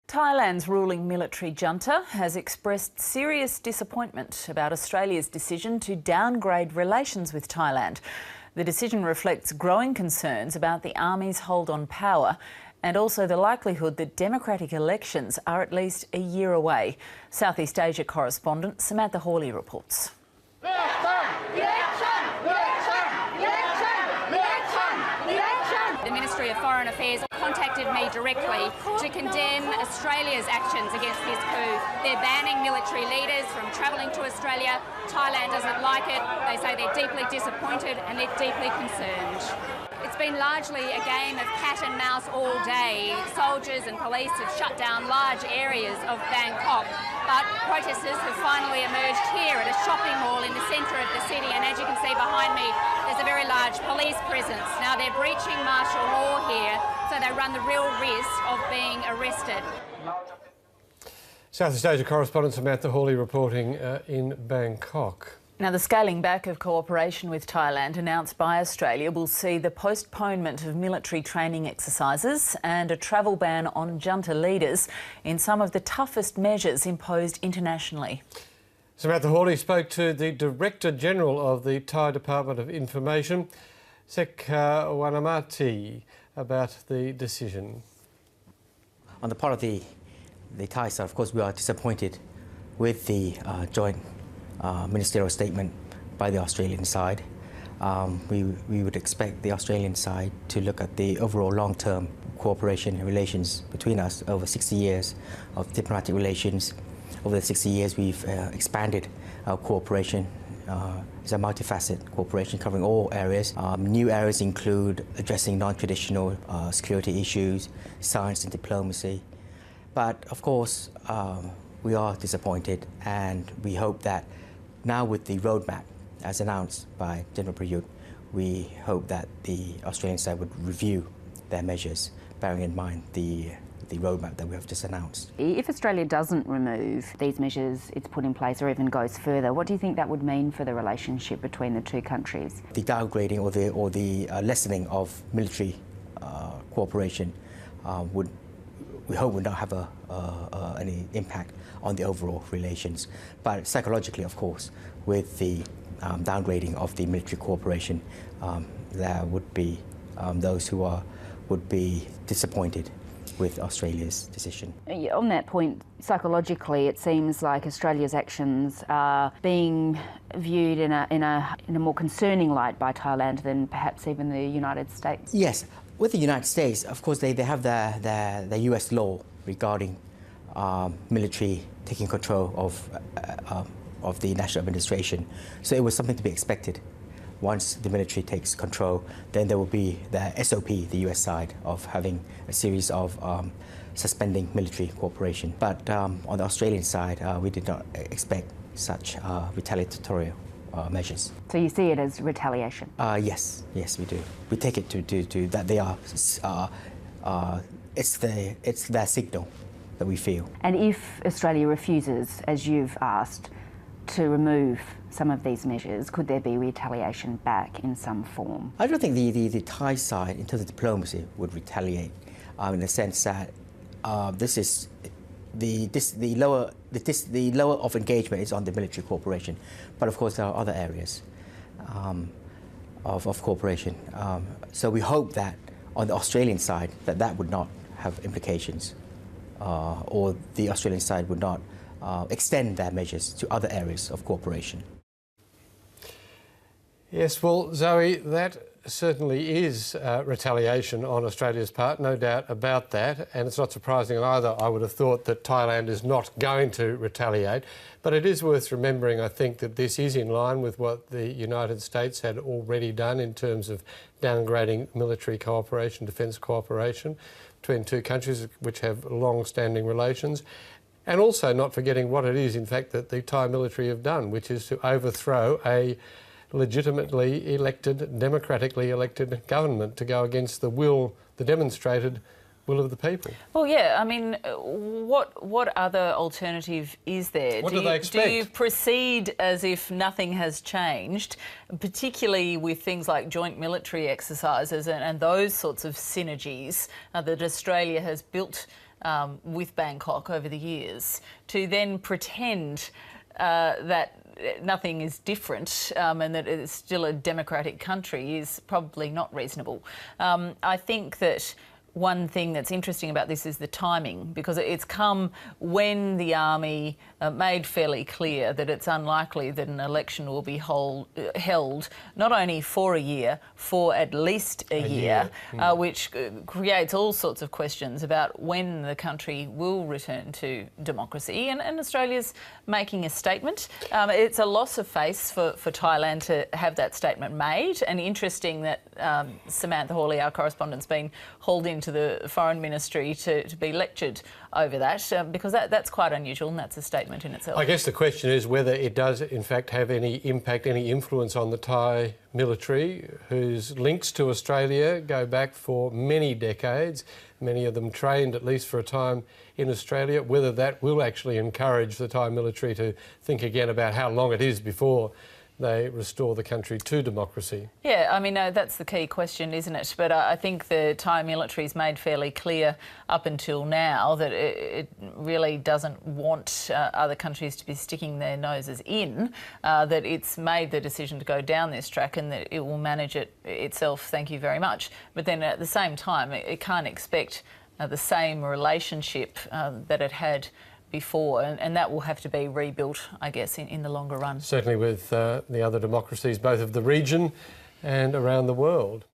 Thailand's ruling military junta has expressed serious disappointment about Australia's decision to downgrade relations with Thailand. The decision reflects growing concerns about the army's hold on power and also the likelihood that democratic elections are at least a year away. Southeast Asia correspondent Samantha Hawley reports. The Ministry of Foreign Affairs contacted me directly to condemn Australia's actions against this coup. They're banning military leaders from travelling to Australia. Thailand doesn't like it. They say they're deeply disappointed and they're deeply concerned. It's been largely a game of cat and mouse all day. Soldiers and police have shut down large areas of Bangkok, but protesters have finally emerged here at a shopping mall in the centre of the city, and as you can see behind me, there's a very large police presence. Now they're breaching martial law here, so they run the real risk of being arrested. Southeast Asia correspondent Samantha Hawley reporting in Bangkok. Now, the scaling back of cooperation with Thailand announced by Australia will see the postponement of military training exercises and a travel ban on junta leaders in some of the toughest measures imposed internationally. Samantha Hawley spoke to the Director General of the Thai Department of Information, Wanamethee, about the decision. On the part of the Thai side, of course, we are disappointed with the joint ministerial statement by the Australian side. We would expect the Australian side to look at the overall long-term cooperation and relations between us over 60 years of diplomatic relations. Over the 60 years, we've expanded our cooperation. It's a multifaceted cooperation covering all areas. New areas include addressing non-traditional security issues, science and diplomacy. But of course, we are disappointed, and we hope that now with the roadmap, as announced by General Prayut, we hope that the Australian side would review their measures, bearing in mind the roadmap that we have just announced. If Australia doesn't remove these measures it's put in place or even goes further, what do you think that would mean for the relationship between the two countries? The downgrading or the lessening of military cooperation we hope would not have any impact on the overall relations. But psychologically, of course, with the downgrading of the military cooperation, there would be those who would be disappointed with Australia's decision. On that point, psychologically, it seems like Australia's actions are being viewed in a more concerning light by Thailand than perhaps even the United States. Yes. With the United States, of course, they have their US law regarding military taking control of the national administration. So it was something to be expected. Once the military takes control, then there will be the SOP, the US side, of having a series of suspending military cooperation. But on the Australian side, we did not expect such retaliatory measures. So you see it as retaliation? Yes, we do. We take it to that they are. It's their signal that we feel. And if Australia refuses, as you've asked, to remove some of these measures, could there be retaliation back in some form? I don't think the Thai side, in terms of diplomacy, would retaliate in the sense that the lower of engagement is on the military cooperation, but of course there are other areas of cooperation. So we hope that on the Australian side that would not have implications, or the Australian side would not extend their measures to other areas of cooperation. Yes, well, Zoe, that certainly is retaliation on Australia's part, no doubt about that, and it's not surprising either. I would have thought that Thailand is not going to retaliate, but it is worth remembering, I think, that this is in line with what the United States had already done in terms of downgrading military cooperation, defence cooperation between two countries which have long-standing relations, and also not forgetting what it is, in fact, that the Thai military have done, which is to overthrow a legitimately elected, democratically elected government to go against the demonstrated will of the people. Well, yeah, I mean, what other alternative is there? What do they expect? Do you proceed as if nothing has changed, particularly with things like joint military exercises and those sorts of synergies that Australia has built with Bangkok over the years, to then pretend that nothing is different and that it's still a democratic country is probably not reasonable. I think that one thing that's interesting about this is the timing, because it's come when the army made fairly clear that it's unlikely that an election will be held not only for a year, for at least a year. Which creates all sorts of questions about when the country will return to democracy. And Australia's making a statement. It's a loss of face for Thailand to have that statement made, and interesting that Samantha Hawley, our correspondent's been hauled into the Foreign Ministry to be lectured over that, because that's quite unusual, and that's a statement in itself. I guess the question is whether it does in fact have any impact, any influence on the Thai military, whose links to Australia go back for many decades, many of them trained at least for a time in Australia, whether that will actually encourage the Thai military to think again about how long it is before they restore the country to democracy. Yeah, I mean, that's the key question, isn't it? But I think the Thai military's made fairly clear up until now that it really doesn't want other countries to be sticking their noses in, that it's made the decision to go down this track and that it will manage it itself, thank you very much. But then at the same time, it can't expect the same relationship that it had before, and that will have to be rebuilt, I guess, in the longer run. Certainly with the other democracies, both of the region and around the world.